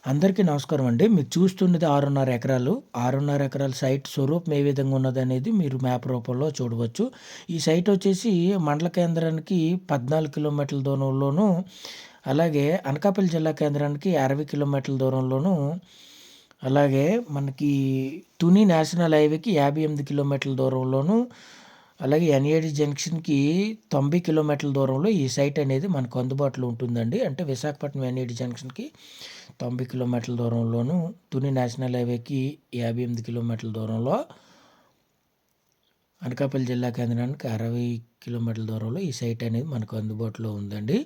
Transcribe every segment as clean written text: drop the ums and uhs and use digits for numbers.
అందరికీ నమస్కారం అండి. మీరు చూస్తున్నది 6.5 ఎకరాలు. 6.5 ఎకరాల సైట్ స్వరూపం ఏ విధంగా ఉన్నదనేది మీరు మ్యాప్ రూపంలో చూడవచ్చు. ఈ సైట్ వచ్చేసి మండల కేంద్రానికి 14 కిలోమీటర్ల దూరంలోను, అలాగే అనకాపల్లి జిల్లా కేంద్రానికి 60 కిలోమీటర్ల దూరంలోను, అలాగే మనకి తుని నేషనల్ హైవేకి 58 కిలోమీటర్ల దూరంలోను, అలాగే ఎన్ఏడి జంక్షన్‌కి 90 కిలోమీటర్ల దూరంలో ఈ సైట్ అనేది మనకు అందుబాటులో ఉంటుందండి. అంటే విశాఖపట్నం ఎన్ఏడి జంక్షన్‌కి 90 కిలోమీటర్ల దూరంలోను, తుని నేషనల్ హైవేకి 58 కిలోమీటర్ల దూరంలో, అనకాపల్లి జిల్లా కేంద్రానికి 60 కిలోమీటర్ల దూరంలో ఈ సైట్ అనేది మనకు అందుబాటులో ఉందండి.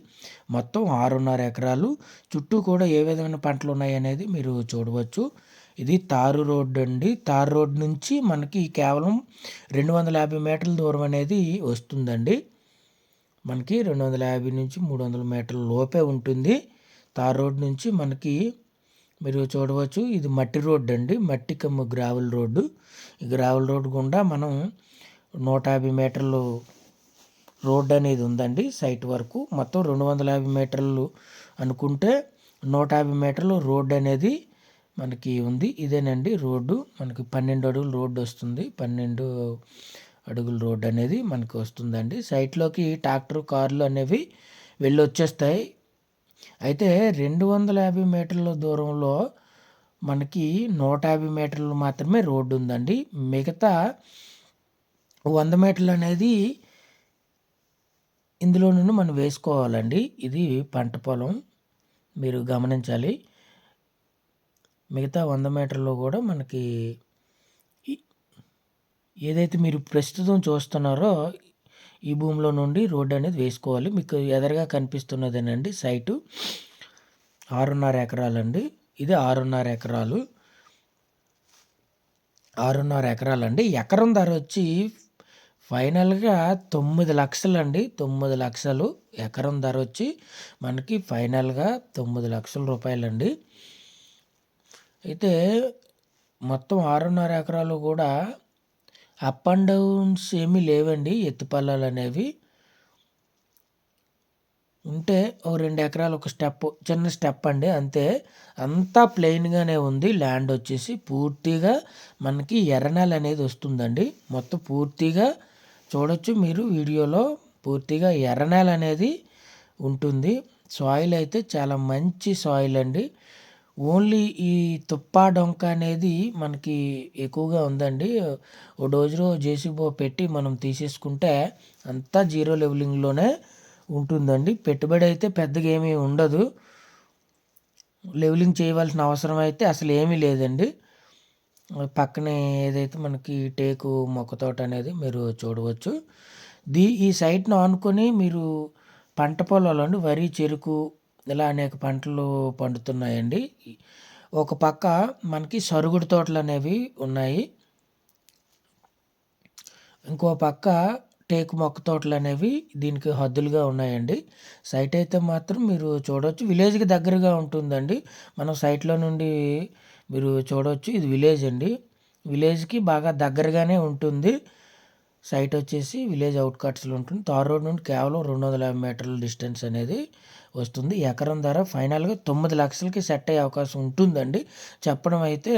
మొత్తం 6.5 ఎకరాలు. చుట్టూ కూడా ఏ విధమైన పంటలు ఉన్నాయనేది మీరు చూడవచ్చు. ఇది తారు రోడ్డు అండి. తారు రోడ్డు నుంచి మనకి కేవలం 250 మీటర్ల దూరం అనేది వస్తుందండి. మనకి 250 నుంచి 300 మీటర్ల లోపే ఉంటుంది. తారు రోడ్డు నుంచి మనకి మీరు చూడవచ్చు. ఇది మట్టి రోడ్డు అండి. మట్టి కమ్ము గ్రావెల్ రోడ్డు. ఈ గ్రావెల్ రోడ్డు గుండా మనం 150 మీటర్లు రోడ్డు అనేది ఉందండి సైట్ వరకు. మొత్తం 250 మీటర్లు అనుకుంటే 150 మీటర్లు రోడ్డు అనేది మనకి ఉంది. ఇదేనండి రోడ్డు. మనకి 12 అడుగుల రోడ్డు వస్తుంది. 12 అడుగుల రోడ్డు అనేది మనకు వస్తుందండి. సైట్లోకి ట్రాక్టర్, కార్లు అనేవి వెళ్ళి వచ్చేస్తాయి. అయితే 250 మీటర్ల దూరంలో మనకి 150 మీటర్లు మాత్రమే రోడ్డు ఉందండి. మిగతా 100 మీటర్లు అనేది ఇందులో నుండి మనం వేసుకోవాలండి. ఇది పంట పొలం, మీరు గమనించాలి. మిగతా 100 మీటర్లో కూడా మనకి ఏదైతే మీరు ప్రస్తుతం చూస్తున్నారో ఈ భూమిలో నుండి రోడ్డు అనేది వేసుకోవాలి. మీకు ఎదురుగా కనిపిస్తున్నదేనండి సైటు. 6.5 ఎకరాలండి. ఇది 6.5 ఎకరాలు. 6.5 ఎకరాలండి. ఎకరం ధర వచ్చి ఫైనల్‌గా 9 లక్షలండి. 9 లక్షలు ఎకరం ధర వచ్చి మనకి ఫైనల్‌గా 9 లక్షల రూపాయలండి. అయితే మొత్తం 6.5 ఎకరాలు కూడా అప్ అండ్ డౌన్స్ ఏమీ లేవండి. ఎత్తుపల్లాలు అనేవి ఉంటే ఓ 2 ఎకరాలు ఒక చిన్న స్టెప్ అండి అంతే. అంతా ప్లెయిన్‌గానే ఉంది. ల్యాండ్ వచ్చేసి పూర్తిగా మనకి ఎర్రనేల అనేది వస్తుందండి. మొత్తం పూర్తిగా చూడొచ్చు మీరు వీడియోలో. పూర్తిగా ఎర్రనేల అనేది ఉంటుంది. సాయిల్ అయితే చాలా మంచి సాయిల్ అండి. ఓన్లీ ఈ తుప్ప డొంక అనేది మనకి ఎక్కువగా ఉందండి. ఓ డోజరో జేసీబో పెట్టి మనం తీసేసుకుంటే అంతా జీరో లెవెలింగ్‌లోనే ఉంటుందండి. పెట్టుబడి అయితే పెద్దగా ఏమీ ఉండదు. లెవెలింగ్ చేయవలసిన అవసరం అయితే అసలు ఏమీ లేదండి. పక్కనే ఏదైతే మనకి టేకు మొక్క తోట అనేది మీరు చూడవచ్చు. ఈ సైట్‌ను ఆనుకొని మీరు పంట పొలాలు అండి, వరి, చెరుకు ఇలా అనేక పంటలు పండుతున్నాయండి. ఒక పక్క మనకి సరుగుడు తోటలు అనేవి ఉన్నాయి. ఇంకో పక్క టేకు మొక్క తోటలు అనేవి దీనికి హద్దులుగా ఉన్నాయండి. సైట్ అయితే మాత్రం మీరు చూడవచ్చు. విలేజ్‌కి దగ్గరగా ఉంటుందండి. మనం సైట్‌లో నుండి మీరు చూడవచ్చు. ఇది విలేజ్ అండి. విలేజ్‌కి బాగా దగ్గరగానే ఉంటుంది. సైట్ వచ్చేసి విలేజ్ అవుట్‌కట్స్‌లో ఉంటుంది. తార్ రోడ్ నుండి కేవలం 250 మీటర్ల డిస్టెన్స్ అనేది వస్తుంది. ఎకరం ధర ఫైనల్‌గా 9 లక్షలకి సెట్ అయ్యే అవకాశం ఉంటుందండి. చెప్పడం అయితే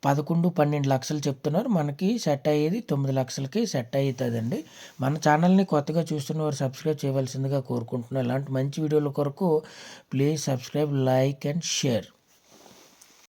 11, 12 లక్షలు చెప్తున్నారు. మనకి సెట్ అయ్యేది 9 లక్షలకి సెట్ అవుతుందండి. మన ఛానల్‌ని కొత్తగా చూస్తున్న వారు సబ్స్క్రైబ్ చేయవలసిందిగా కోరుకుంటున్నాను. ఇలాంటి మంచి వీడియోల కొరకు please subscribe, like and share.